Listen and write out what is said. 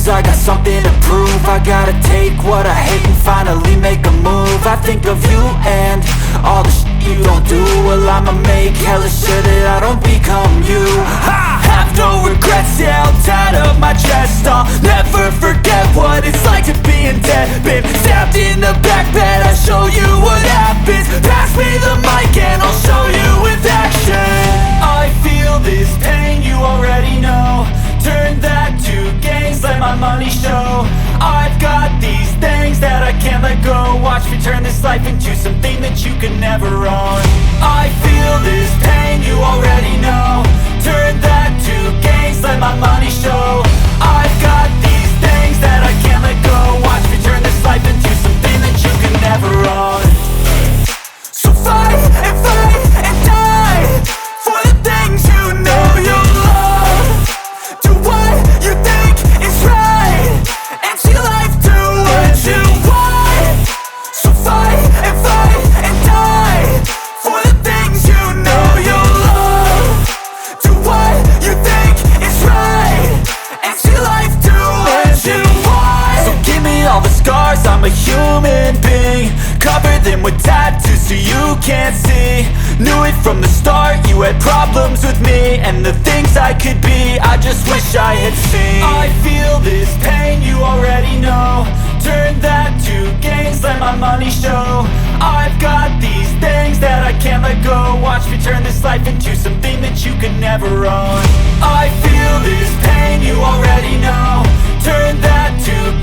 cause I got something to prove. I gotta take what I hate and finally make a move. I think of you and all the shit you don't do. Well, I'ma make hella sure that I don't become you. I have no regrets, yeah, I'll tie up my chest. I'll never forget what it's like to be in debt. Been stabbed in the back bed, I'll show you what happens. Pass me the mic and I'll show you with action. I feel this pain, you already know. Turn that to gains, let my money show. I've got these things that I can't let go. Watch me turn this life into something that you could never own. I feel this pain, you already know. Turn that to gains, let my money show. I've got these things that I can't let go. Watch me turn this life into something that you could never own. So fight and die for the things you know you love. Do what you think is right and see life do what you want. So fight and die for the things you know you love. Do what you think is right and see life do what you want. So give me all the scars, I'm a human being. Cover them with tattoos so you can't see. Knew it from the start, you had problems with me and the things I could be, I just wish I had seen. I feel this pain, you already know. Turn that to gains, let my money show. I've got these things that I can't let go. Watch me turn this life into something that you could never own. I feel this pain, you already know. Turn that to